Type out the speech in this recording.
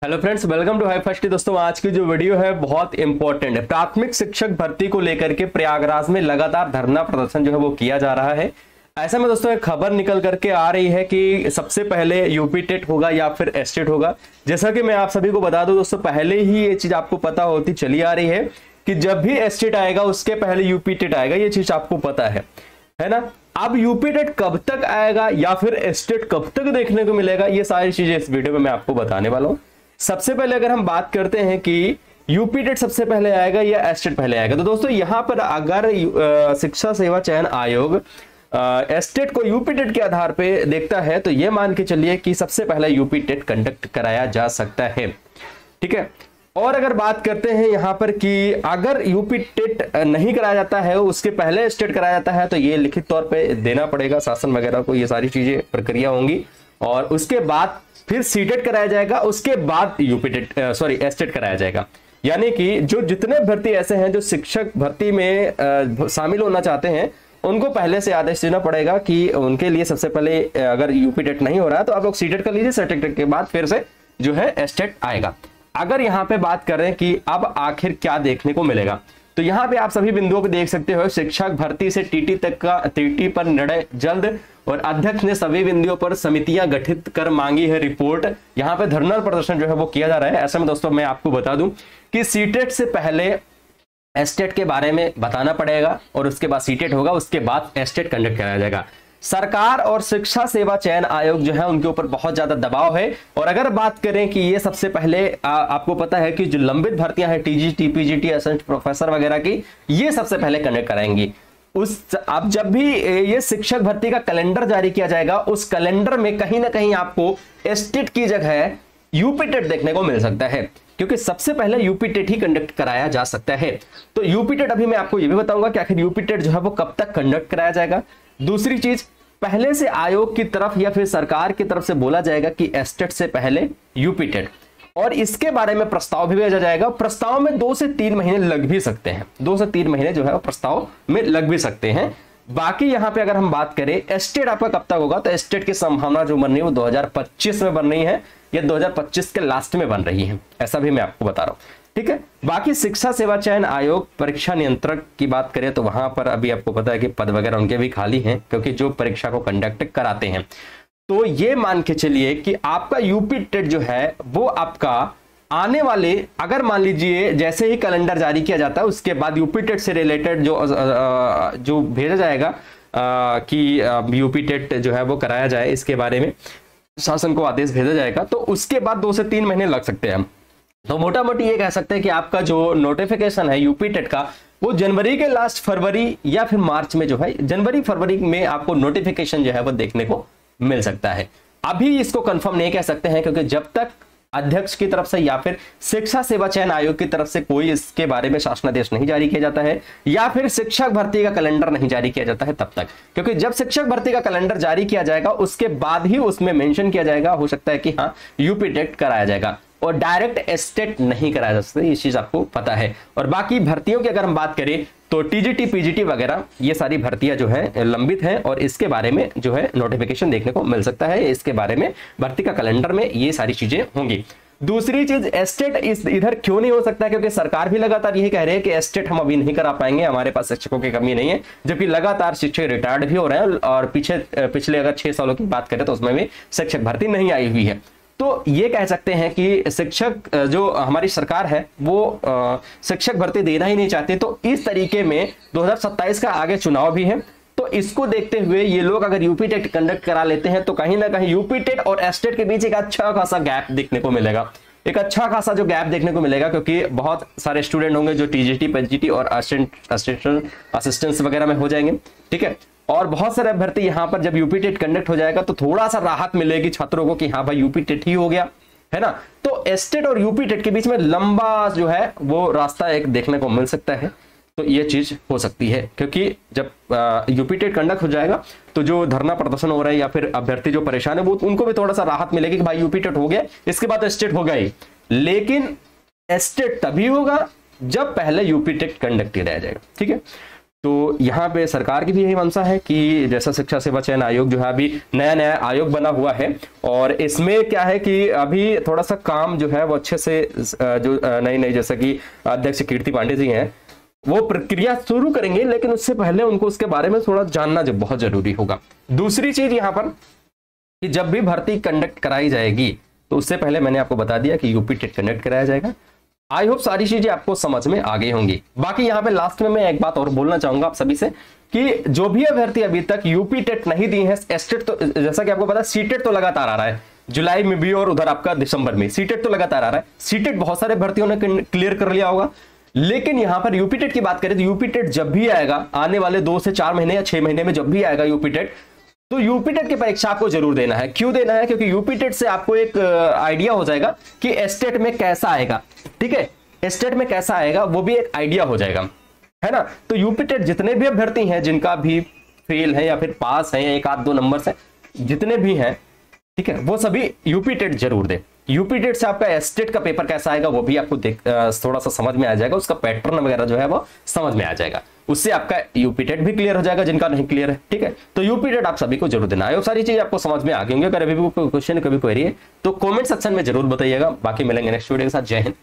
Hello friends, welcome to high first. दोस्तों, आज की जो वीडियो है बहुत इंपॉर्टेंट है। प्राथमिक शिक्षक भर्ती को लेकर के प्रयागराज में लगातार धरना प्रदर्शन जो है वो किया जा रहा है। ऐसे में दोस्तों एक खबर निकल करके आ रही है कि सबसे पहले यूपी टेट होगा या फिर एस्टेट होगा। जैसा कि मैं आप सभी को बता दूं दोस्तों, पहले ही ये चीज आपको पता होती चली आ रही है कि जब भी एस्टेट आएगा उसके पहले यूपी टेट आएगा। ये चीज आपको पता है ना। अब यूपी टेट कब तक आएगा या फिर एस्टेट कब तक देखने को मिलेगा, ये सारी चीजें इस वीडियो में मैं आपको बताने वाला हूं। सबसे पहले अगर हम बात करते हैं कि यूपी टेट सबसे पहले आएगा या एस्टेट पहले आएगा, तो दोस्तों यहां पर अगर शिक्षा सेवा चयन आयोग एस्टेट को यूपी टेट के आधार पे देखता है तो यह मान के चलिए कि सबसे पहले यूपी टेट कंडक्ट कराया जा सकता है। ठीक है। और अगर बात करते हैं यहां पर कि अगर यूपी टेट नहीं कराया जाता है, उसके पहले एस्टेट कराया जाता है, तो ये लिखित तौर पे देना पड़ेगा शासन वगैरह को। ये सारी चीजें प्रक्रिया होंगी और उसके बाद फिर सीटेट कराया जाएगा, उसके बाद यूपी टेट एस्टेट कराया जाएगा। यानी कि जो जितने भर्ती ऐसे हैं जो शिक्षक भर्ती में शामिल होना चाहते हैं, उनको पहले से आदेश देना पड़ेगा कि उनके लिए सबसे पहले अगर यूपी टेट नहीं हो रहा है तो आप लोग सीटेट कर लीजिए, सीटेट के बाद फिर से जो है एस्टेट आएगा। अगर यहाँ पे बात करें कि अब आखिर क्या देखने को मिलेगा, तो यहाँ पे आप सभी बिंदुओं पे देख सकते हो। शिक्षक भर्ती से टीटी तक का टीटी पर निर्णय जल्द, और अध्यक्ष ने सभी बिंदुओं पर समितियां गठित कर मांगी है रिपोर्ट। यहाँ पे धरना प्रदर्शन जो है वो किया जा रहा है। ऐसे में दोस्तों मैं आपको बता दूं कि सीटेट से पहले एस्टेट के बारे में बताना पड़ेगा और उसके बाद सीटेट होगा, उसके बाद एस्टेट कंडक्ट कराया जाएगा। सरकार और शिक्षा सेवा चयन आयोग जो है उनके ऊपर बहुत ज्यादा दबाव है। और अगर बात करें कि ये सबसे पहले आपको पता है कि जो लंबित भर्तियां हैं टीजीटी, पीजीटी, असिस्टेंट प्रोफेसर वगैरह की, ये सबसे पहले कंडक्ट कराएंगी। अब जब भी ये शिक्षक भर्ती का कैलेंडर जारी किया जाएगा, उस कैलेंडर में कहीं ना कहीं आपको एस्टेट की जगह यूपी टेट देखने को मिल सकता है, क्योंकि सबसे पहले यूपी टेट ही कंडक्ट कराया जा सकता है। तो यूपी टेट अभी मैं आपको ये भी बताऊंगा कि आखिर यूपी टेट जो है वो कब तक कंडक्ट कराया जाएगा। दूसरी चीज, पहले से आयोग की तरफ या फिर सरकार की तरफ से बोला जाएगा कि एस्टेट से पहले यूपी टेट, और इसके बारे में प्रस्ताव भी भेजा जाएगा। प्रस्ताव में 2 से 3 महीने लग भी सकते हैं, 2 से 3 महीने जो है प्रस्ताव में लग भी सकते हैं। बाकी यहां पे अगर हम बात करें एस्टेट आपका कब तक होगा, तो एस्टेट की संभावना जो बन रही है वो 2025 में बन रही है या 2025 के लास्ट में बन रही है, ऐसा भी मैं आपको बता रहा हूं। ठीक है। बाकी शिक्षा सेवा चयन आयोग परीक्षा नियंत्रक की बात करें तो वहां पर अभी आपको पता है कि पद वगैरह उनके भी खाली हैं, क्योंकि जो परीक्षा को कंडक्ट कराते हैं। तो ये मान के चलिए कि आपका यूपी टेट जो है वो आपका आने वाले, अगर मान लीजिए जैसे ही कैलेंडर जारी किया जाता है उसके बाद यूपी टेट से रिलेटेड जो भेजा जाएगा कि यूपी टेट जो है वो कराया जाए, इसके बारे में शासन को आदेश भेजा जाएगा, तो उसके बाद 2 से 3 महीने लग सकते हैं। तो मोटा मोटी ये कह सकते हैं कि आपका जो नोटिफिकेशन है यूपी टेट का, वो जनवरी के लास्ट, फरवरी या फिर मार्च में जो है, जनवरी फरवरी में आपको नोटिफिकेशन जो है वो देखने को मिल सकता है। अभी इसको कंफर्म नहीं कह सकते हैं, क्योंकि जब तक अध्यक्ष की तरफ से या फिर शिक्षा सेवा चयन आयोग की तरफ से कोई इसके बारे में शासनादेश नहीं जारी किया जाता है या फिर शिक्षक भर्ती का कैलेंडर नहीं जारी किया जाता है तब तक। क्योंकि जब शिक्षक भर्ती का कैलेंडर जारी किया जाएगा उसके बाद ही उसमें मेंशन किया जाएगा, हो सकता है कि हाँ यूपी टेट कराया जाएगा, और डायरेक्ट एस्टेट नहीं कराया जा सकता, ये चीज आपको पता है। और बाकी भर्तियों की अगर हम बात करें तो टीजीटी, पीजीटी वगैरह ये सारी भर्तियां जो है लंबित हैं, और इसके बारे में जो है नोटिफिकेशन देखने को मिल सकता है। इसके बारे में भर्ती का कैलेंडर में ये सारी चीजें होंगी। दूसरी चीज, एस्टेट इधर क्यों नहीं हो सकता, क्योंकि सरकार भी लगातार यही कह रही है कि एस्टेट हम अभी नहीं करा पाएंगे, हमारे पास शिक्षकों की कमी नहीं है, जबकि लगातार शिक्षक रिटायर्ड भी हो रहे हैं और पिछले अगर 6 सालों की बात करें तो उसमें भी शिक्षक भर्ती नहीं आई हुई है। तो ये कह सकते हैं कि शिक्षक जो हमारी सरकार है वो शिक्षक भर्ती देना ही नहीं चाहती। तो इस तरीके में 2027 का आगे चुनाव भी है, तो इसको देखते हुए ये लोग अगर यूपी टेट कंडक्ट करा लेते हैं तो कहीं ना कहीं यूपी टेट और एस्टेट के बीच एक अच्छा खासा गैप देखने को मिलेगा, एक अच्छा खासा जो गैप देखने को मिलेगा, क्योंकि बहुत सारे स्टूडेंट होंगे जो टीजीटी, पीजीटी और असिस्टेंट्स वगैरह में हो जाएंगे। ठीक है। और बहुत सारे अभ्यर्थी यहाँ पर जब यूपी टेट कंडक्ट हो जाएगा तो थोड़ा सा राहत मिलेगी छात्रों को कि हाँ भाई यूपी टेट ही हो गया है ना। तो एस्टेट और यूपी टेट के बीच में लंबा जो है वो रास्ता एक देखने को मिल सकता है। तो ये चीज हो सकती है, क्योंकि जब यूपी टेट कंडक्ट हो जाएगा तो जो धरना प्रदर्शन हो रहा है या फिर अभ्यर्थी जो परेशान है वो उनको भी थोड़ा सा राहत मिलेगी कि भाई यूपी टेट हो गया, इसके बाद एस्टेट होगा ही। लेकिन एस्टेट तभी होगा जब पहले यूपी टेट कंडक्ट किया जाएगा। ठीक है। तो यहाँ पे सरकार की भी यही मंशा है कि जैसा शिक्षा सेवा चयन आयोग जो है अभी नया नया आयोग बना हुआ है, और इसमें क्या है कि अभी थोड़ा सा काम जो है वो अच्छे से जो नई नई, जैसा कि अध्यक्ष कीर्ति पांडे जी हैं, वो प्रक्रिया शुरू करेंगे, लेकिन उससे पहले उनको उसके बारे में थोड़ा जानना जो बहुत जरूरी होगा। दूसरी चीज यहाँ पर कि जब भी भर्ती कंडक्ट कराई जाएगी तो उससे पहले मैंने आपको बता दिया कि यूपी टेट कंडक्ट कराया जाएगा। आई होप सारी चीजें आपको समझ में आ गई होंगी। बाकी यहाँ पे लास्ट में मैं एक बात और बोलना चाहूंगा आप सभी से कि जो भी अभ्यर्थी अभी तक यूपी टेट नहीं दी है, एसटेट तो जैसा कि आपको पता है सीटेट तो लगातार आ रहा है, जुलाई में भी और उधर आपका दिसंबर में सीटेट तो लगातार आ रहा है। सीटेट बहुत सारे भर्तियों ने क्लियर कर लिया होगा, लेकिन यहां पर यूपी टेट की बात करें तो यूपी टेट जब भी आएगा, आने वाले 2 से 4 महीने या 6 महीने में जब भी आएगा यूपी टेट, तो यूपी टेट की परीक्षा आपको जरूर देना है। क्यों देना है? क्योंकि यूपी टेट से आपको एक आइडिया हो जाएगा कि एस्टेट में कैसा आएगा। ठीक है, एस्टेट में कैसा आएगा वो भी एक आइडिया हो जाएगा, है ना। तो यूपी टेट जितने भी अभ्यर्थी हैं जिनका भी फेल है या फिर पास है या 1-2 नंबर से जितने भी हैं, ठीक है, वो सभी यूपी टेट जरूर दे। यूपी टेट से आपका एस्टेट का पेपर कैसा आएगा वो भी आपको थोड़ा सा समझ में आ जाएगा, उसका पैटर्न वगैरह जो है वो समझ में आ जाएगा। उससे आपका यूपी टेट भी क्लियर हो जाएगा जिनका नहीं क्लियर है। ठीक है, तो यूपी टेट आप सभी को जरूर देना है। और सारी चीज आपको समझ में आ गई होंगी। अगर अभी भी कोई क्वेश्चन कभी क्वेरी है तो कमेंट सेक्शन में जरूर बताइएगा। बाकी मिलेंगे नेक्स्ट वीडियो के साथ। जय हिंद।